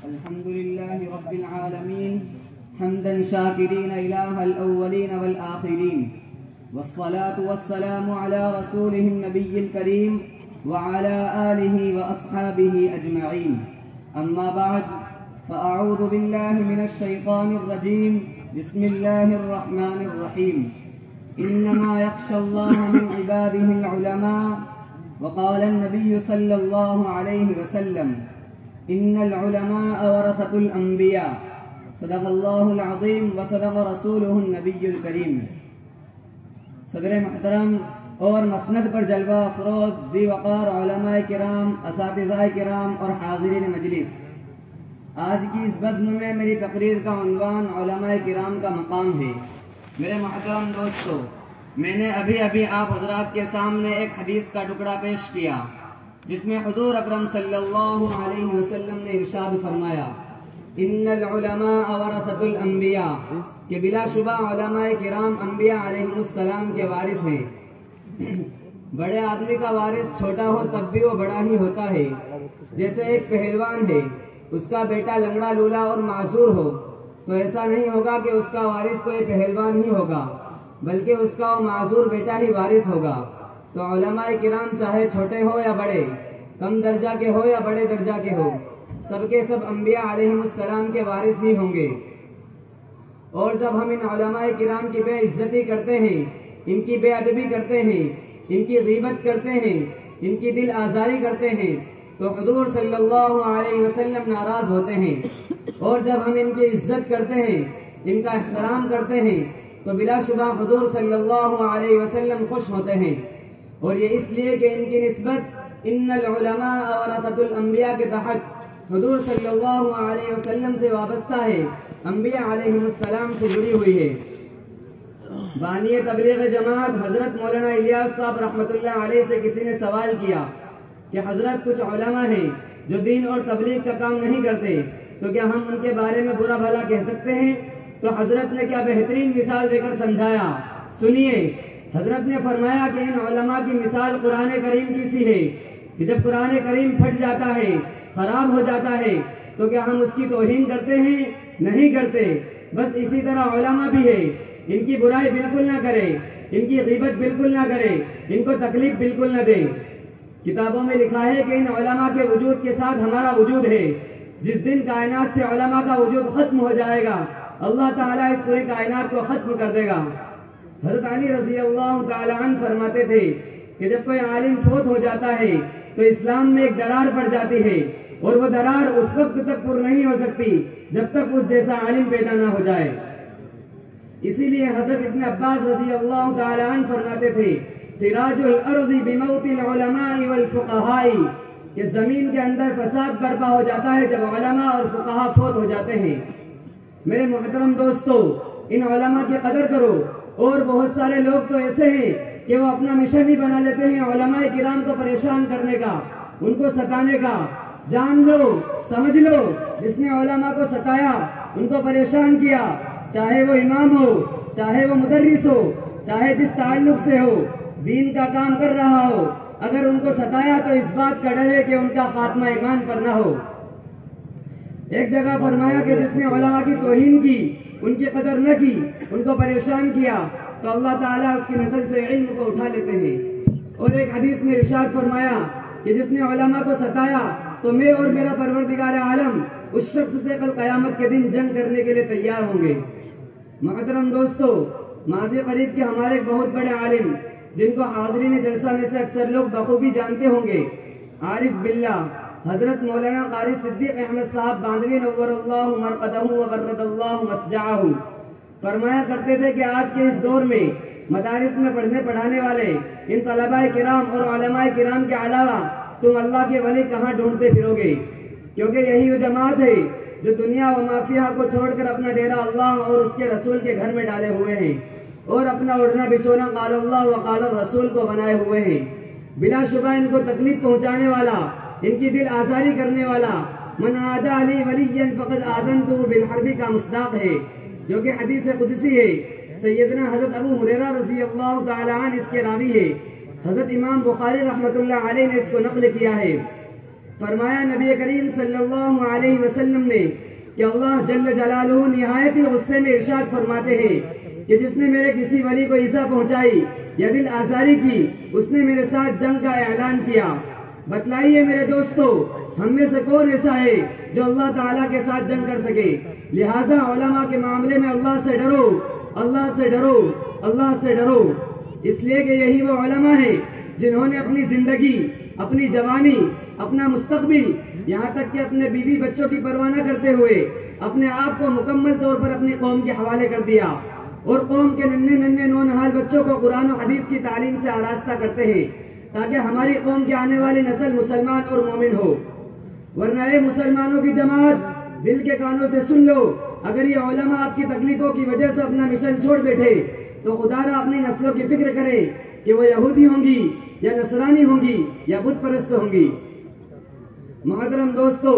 الحمد لله رب العالمين حمدا شاكرين إله الأولين والآخرين، والصلاة والسلام على رسوله النبي الكريم وعلى آله وأصحابه أجمعين. أما بعد، فأعوذ بالله من الشيطان الرجيم. بسم الله الرحمن الرحيم. إنما يخشى الله من عباده العلماء. وقال النبي صلى الله عليه وسلم: إن العلماء ورثة الأنبياء. صدق الله العظيم وصدق رسوله النبي الكريم. صدر محترم اور مسند پر جلوہ افروز ذی وقار علماء کرام، اساتذہ کرام اور حاضرین مجلس، آج کی اس بزم میں میری تقریر کا عنوان علماء کرام کا مقام ہے. میرے محترم دوستو، میں نے ابھی آپ حضرات کے سامنے ایک حدیث کا ٹکڑا پیش کیا جس میں حضور اکرم صلی اللہ علیہ وسلم نے ارشاد فرمایا: ان العلماء ورثۃ الانبیاء، کہ بلا شبہ علماء کرام انبیاء علیہ السلام کے وارث ہیں. بڑے آدمی کا وارث چھوٹا ہو تب بھی وہ بڑا ہی ہوتا ہے. جیسے ایک پہلوان ہے، اس کا بیٹا لنگڑا لولا اور معذور ہو تو ایسا نہیں ہوگا کہ اس کا وارث کوئی پہلوان ہی ہوگا، بلکہ اس کا وہ معذور بیٹا ہی وارث ہوگا. تو علماء کرام چاہے چھوٹے ہو یا بڑے، کم درجہ کے ہو یا بڑے درجہ کے ہو، سب کے سب انبیاء علیہ السلام کے وارث ہی ہوں گے. اور جب ہم ان علماء کرام کی بے عزتی کرتے ہیں، ان کی بے ادبی کرتے ہیں، ان کی غیبت کرتے ہیں، ان کی دل آزاری کرتے ہیں، تو حضور صلی اللہ علیہ وسلم ناراض ہوتے ہیں. اور جب ہم ان کی عزت کرتے ہیں، ان کا احترام کرتے ہیں، تو بلا شبہ حضور صلی اللہ علیہ وسلم خوش ہوتے ہیں. اور یہ اس لیے کہ ان کی نسبت ان العلماء ورثۃ الانبیاء کے تحت حضور صلی اللہ علیہ وسلم سے وابستہ ہے، انبیاء علیہ السلام سے جڑی ہوئی ہے. بانی تبلیغ جماعت حضرت مولانا الیاس صاحب رحمۃ اللہ علیہ سے کسی نے سوال کیا کہ حضرت کچھ علماء ہیں جو دین اور تبلیغ کا کام نہیں کرتے، تو کیا ہم ان کے بارے میں برا بھلا کہہ سکتے ہیں؟ تو حضرت نے کیا بہترین مثال دے کر سمجھایا. سنیے، حضرت نے فرمایا کہ ان علماء کی مثال قرآن کریم کی سی ہے کہ جب قرآن کریم پھٹ جاتا ہے، خراب ہو جاتا ہے، تو کیا ہم اس کی توہین کرتے ہیں؟ نہیں کرتے. بس اسی طرح علماء بھی ہے، ان کی برائی بالکل نہ کرے، ان کی غیبت بالکل نہ کرے، ان کو تکلیف بالکل نہ دے. کتابوں میں لکھا ہے کہ ان علماء کے وجود کے ساتھ ہمارا وجود ہے. جس دن کائنات سے علماء کا وجود ختم ہو جائے گا، اللہ تعالیٰ اس پوری کائنات کو ختم کر دے گا. حضرت علی رضی اللہ تعالی عنہ فرماتے تھے کہ جب کوئی عالم فوت ہو جاتا ہے تو اسلام میں ایک درار پڑ جاتی ہے، اور وہ درار اس وقت تک پر نہیں ہو سکتی جب تک اس جیسا عالم پیدا نہ ہو جائے. اسی لیے حضرت ابن عباس رضی اللہ تعالی عنہ فرماتے تھے: خراج الارض بموت العلماء والفقہاء، کہ زمین کے اندر فساد برپا ہو جاتا ہے جب علماء اور فقہاء فوت ہو جاتے ہیں. میرے محترم دوستو، ان علماء کی قدر کرو. اور بہت سارے لوگ تو ایسے ہیں کہ وہ اپنا مشن ہی بنا لیتے ہیں علماء کرام کو پریشان کرنے کا، ان کو ستانے کا. جان لو، سمجھ لو، جس نے علماء کو ستایا، ان کو پریشان کیا، چاہے وہ امام ہو، چاہے وہ مدرس ہو، چاہے جس تعلق سے ہو، دین کا کام کر رہا ہو، اگر ان کو ستایا تو اس بات کا ڈر ہے کہ ان کا خاتمہ ایمان پر نہ ہو. ایک جگہ فرمایا کہ جس نے علماء کی توہین کی، ان کی قدر نہ کی، ان کو پریشان کیا، تو اللہ تعالیٰ اس کی نسل سے علم کو اٹھا لیتے ہیں. اور ایک حدیث میں ارشاد فرمایا کہ جس نے علماء کو ستایا تو میں اور میرا پروردگار عالم اس شخص سے کل قیامت کے دن جنگ کرنے کے لیے تیار ہوں گے. محترم دوستو، ماضی قریب کے ہمارے بہت بڑے عالم جن کو حاضرین جلسہ میں سے اکثر لوگ بخوبی جانتے ہوں گے، عارف باللہ حضرت مولانا قاری صدیق احمد صاحب باندھوی نور اللہ مرقدہ وبرد اللہ مسجعہ، فرمایا کرتے تھے کہ آج کے اس دور میں مدارس میں پڑھنے پڑھانے والے ان طلباء کرام اور علماء کرام کے علاوہ تم اللہ کے ولی کہاں ڈھونڈتے پھرو گے؟ کیونکہ یہی وہ جماعت ہے جو دنیا و مافیہ کو چھوڑ کر اپنا ڈیرا اللہ اور اس کے رسول کے گھر میں ڈالے ہوئے ہیں، اور اپنا اڑنا بچھونا قال اللہ و قال الرسول کو بنائے ہوئے ہیں. بلا شبہ ان کو تکلیف پہنچانے والا، ان کی دل آزاری کرنے والا من عادى لي وليا فقد آذنته بالحرب کا مصداق ہے، جو کہ حدیث قدسی ہے. سیدنا حضرت ابو ہریرہ رضی اللہ تعالی عنہ اس کے راوی ہے. حضرت امام بخاری رحمۃ اللہ علیہ نے اس کو نقل کیا ہے فرمایا نبی کریم صلی اللہ علیہ وسلم نے کہ اللہ جل جلالہ نہایت ہی غصے میں ارشاد فرماتے ہیں کہ جس نے میرے کسی ولی کو ایذا پہنچائی یا دل آزاری کی اس نے میرے ساتھ جنگ کا اعلان کیا۔ بتلائیے میرے دوستو، ہم میں سے کون ایسا ہے جو اللہ تعالیٰ کے ساتھ جنگ کر سکے؟ لہٰذا علماء کے معاملے میں اللہ سے ڈرو، اللہ سے ڈرو، اللہ سے ڈرو، اس لیے کہ یہی وہ علماء ہیں جنہوں نے اپنی زندگی، اپنی جوانی، اپنا مستقبل، یہاں تک کہ اپنے بیوی بچوں کی پرواہ نہ کرتے ہوئے اپنے آپ کو مکمل طور پر اپنی قوم کے حوالے کر دیا، اور قوم کے ننھے ننھے نونہال بچوں کو قرآن و حدیث کی تعلیم سے آراستہ کرتے ہیں تاکہ ہماری قوم کی آنے والی نسل مسلمان اور مومن ہو۔ ورنہ اے مسلمانوں کی جماعت، دل کے کانوں سے سن لو، اگر یہ علماء آپ کی تکلیفوں کی وجہ سے اپنا مشن چھوڑ بیٹھے تو خدا را اپنی نسلوں کی فکر کریں کہ وہ یہودی ہوں گی یا نصرانی ہوں گی یا بت پرست ہوں گی۔ محترم دوستو،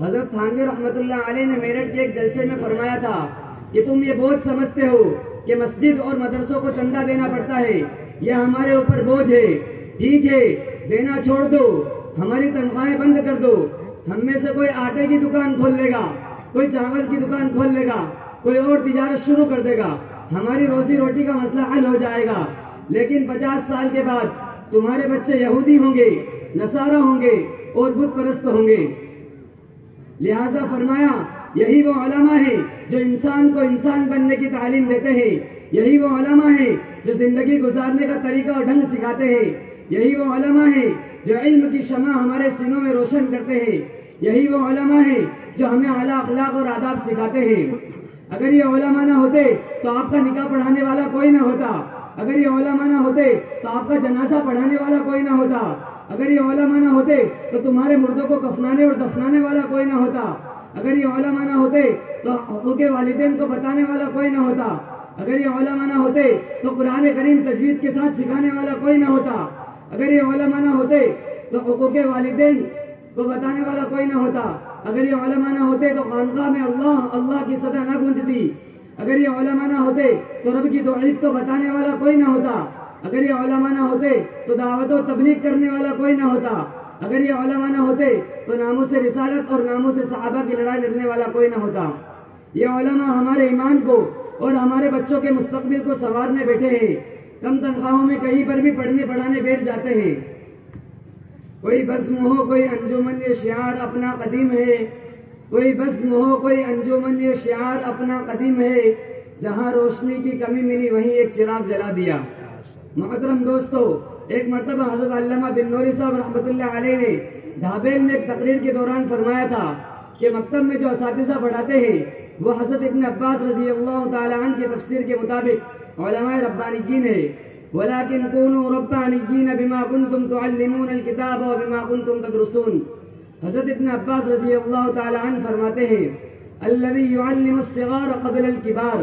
حضرت تھانوی رحمت اللہ علیہ نے میرٹھ کے ایک جلسے میں فرمایا تھا کہ تم یہ بوجھ سمجھتے ہو کہ مسجد اور مدرسوں کو چندہ دینا پڑتا ہے، یہ ہمارے اوپر بوجھ ہے، ٹھیک ہے، دینا چھوڑ دو، ہماری تنخواہیں بند کر دو، ہم میں سے کوئی آٹے کی دکان کھول لے گا، کوئی چاول کی دکان کھول لے گا، کوئی اور تجارت شروع کر دے گا، ہماری روزی روٹی کا مسئلہ حل ہو جائے گا، لیکن 50 سال کے بعد تمہارے بچے یہودی ہوں گے، نصارہ ہوں گے اور بت پرست ہوں گے۔ لہذا فرمایا یہی وہ علماء ہیں جو انسان کو انسان بننے کی تعلیم دیتے ہیں، یہی وہ علماء ہیں جو زندگی گزارنے کا طریقہ اور ڈھنگ سکھاتے ہیں، یہی وہ علماء ہیں جو علم کی شمع ہمارے سینوں میں روشن کرتے ہیں، یہی وہ علماء ہیں جو ہمیں اعلیٰ اخلاق اور آداب سکھاتے ہیں۔ اگر یہ علماء نہ ہوتے تو آپ کا نکاح پڑھانے والا کوئی نہ ہوتا، اگر یہ علماء نہ ہوتے تو آپ کا جنازہ پڑھانے والا کوئی نہ ہوتا، اگر یہ علماء نہ ہوتے تو تمہارے مردوں کو کفنانے اور دفنانے والا کوئی نہ ہوتا، اگر یہ علماء نہ ہوتے تو حقوق والدین کو بتانے والا کوئی نہ ہوتا، اگر یہ علماء نہ ہوتے تو قرآن کریم تجوید کے ساتھ سکھانے والا کوئی نہ ہوتا، اگر یہ علماء نہ ہوتے تو حقوق والدین کو بتانے والا کوئی نہ ہوتا، اگر یہ علماء نہ ہوتے تو خانقاہ میں اللہ اللہ کی صدا نہ گونجتی، اگر یہ علماء نہ ہوتے تو رب کی توحید کو بتانے والا کوئی نہ ہوتا، اگر یہ علماء نہ ہوتے تو دعوت و تبلیغ کرنے والا کوئی نہ ہوتا، اگر یہ علماء نہ ہوتے تو ناموس رسالت اور ناموس صحابہ کی لڑائی لڑنے والا کوئی نہ ہوتا۔ یہ علماء ہمارے ایمان کو اور ہمارے بچوں کے مستقبل کو سنوارنے بیٹھے ہیں، کم تنخواہوں میں کہیں پر بھی پڑھنے پڑھانے بیٹھ جاتے ہیں۔ کوئی بزم ہو کوئی انجمن یہ شعار اپنا قدیم ہے، کوئی بزم ہو کوئی انجمن یہ شعار اپنا قدیم ہے، جہاں روشنی کی کمی ملی وہیں ایک چراغ جلا دیا۔ محترم دوستو، ایک مرتبہ حضرت علامہ بن نوری صاحب رحمۃ اللہ علیہ نے ڈھابیل میں ایک تقریر کے دوران فرمایا تھا کہ مکتب میں جو اساتذہ پڑھاتے ہیں وہ حضرت ابن عباس رضی اللہ تعالی عنہ کی تفسیر کے مطابق علماء ربانیین ہیں، ولیکن کونوا ربانیین بما کنتم تعلمون الکتاب وبما کنتم تدرسون۔ حضرت ابن عباس رضی اللہ تعالی عنہ فرماتے ہیں الذی یعلم الصغار قبل الکبار،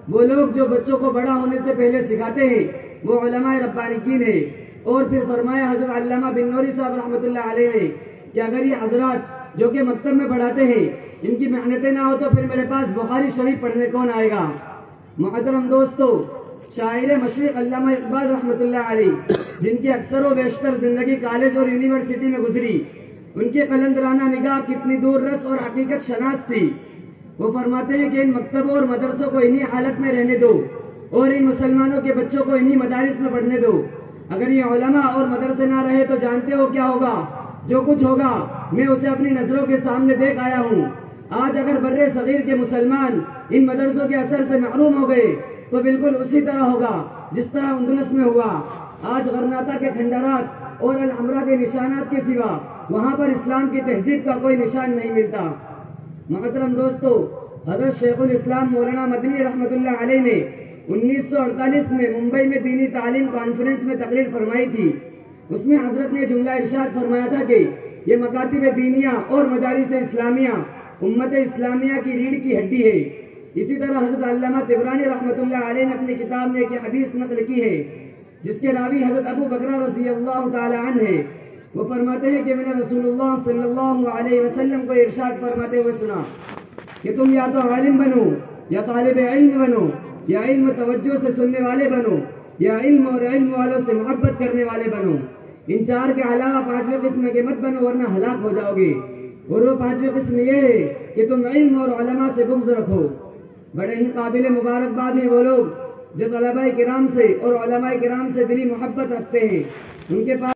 وہ لوگ جو بچوں کو بڑا ہونے سے پہلے سکھاتے ہیں وہ علماء ربانیین ہیں۔ اور پھر فرمایا حضرت علامہ بن نوری صاحب رحمۃ اللہ علیہ نے کہ اگر یہ حضرات جو کہ مکتب میں پڑھاتے ہیں ان کی محنتیں نہ ہو تو پھر میرے پاس بخاری شریف پڑھنے کون آئے گا؟ محترم دوستو، شاعر مشرق علامہ اقبال رحمۃ اللہ علیہ جن کی اکثر و بیشتر زندگی کالج اور یونیورسٹی میں گزری، ان کی قلندرانہ نگاہ کتنی دور رس اور حقیقت شناس تھی۔ وہ فرماتے ہیں کہ ان مکتبوں اور مدرسوں کو انہی حالت میں رہنے دو اور ان مسلمانوں کے بچوں کو انہی مدارس میں پڑھنے دو۔ اگر یہ علماء اور مدرسے نہ رہے تو جانتے ہو کیا ہوگا؟ جو کچھ ہوگا میں اسے اپنی نظروں کے سامنے دیکھ آیا ہوں۔ آج اگر بر صغیر کے مسلمان ان مدرسوں کے اثر سے محروم ہو گئے تو بالکل اسی طرح ہوگا جس طرح اندلس میں ہوا۔ آج غرناطہ کے کھنڈرات اور الحمرا کے نشانات کے سوا وہاں پر اسلام کی تہذیب کا کوئی نشان نہیں ملتا۔ محترم دوستو، حضرت شیخ الاسلام مولانا مدنی رحمت اللہ علیہ نے 1948 میں ممبئی میں دینی تعلیم کانفرنس میں تقریر فرمائی تھی۔ اس میں حضرت نے جملہ ارشاد فرمایا تھا کہ یہ مکاتب دینیہ اور مدارس اسلامیہ امت اسلامیہ کی ریڑھ کی ہڈی ہے۔ اسی طرح حضرت علامہ طبرانی رحمت اللہ علیہ نے اپنی کتاب میں ایک حدیث نقل کی ہے جس کے راوی حضرت ابو بکر رضی اللہ تعالی عنہ ہے۔ وہ فرماتے ہیں کہ میں نے رسول اللہ صلی اللہ علیہ وسلم کو ارشاد فرماتے ہوئے سنا کہ تم یا تو عالم بنو یا طالب علم بنو، یا علم توجہ سے سننے والے بنو، یا علم اور علم والوں سے محبت کرنے والے بنو۔ ان چار کے علاوہ پانچویں قسم کے مت بنو ورنہ ہلاک ہو جاؤ گے۔ اور وہ پانچویں قسم یہ ہے کہ تم علم اور علماء سے بغض رکھو۔ بڑے ہی قابل مبارکباد ہیں وہ لوگ جو طلباء کرام سے اور علماء کرام سے دلی محبت رکھتے ہیں۔ ان کے پاس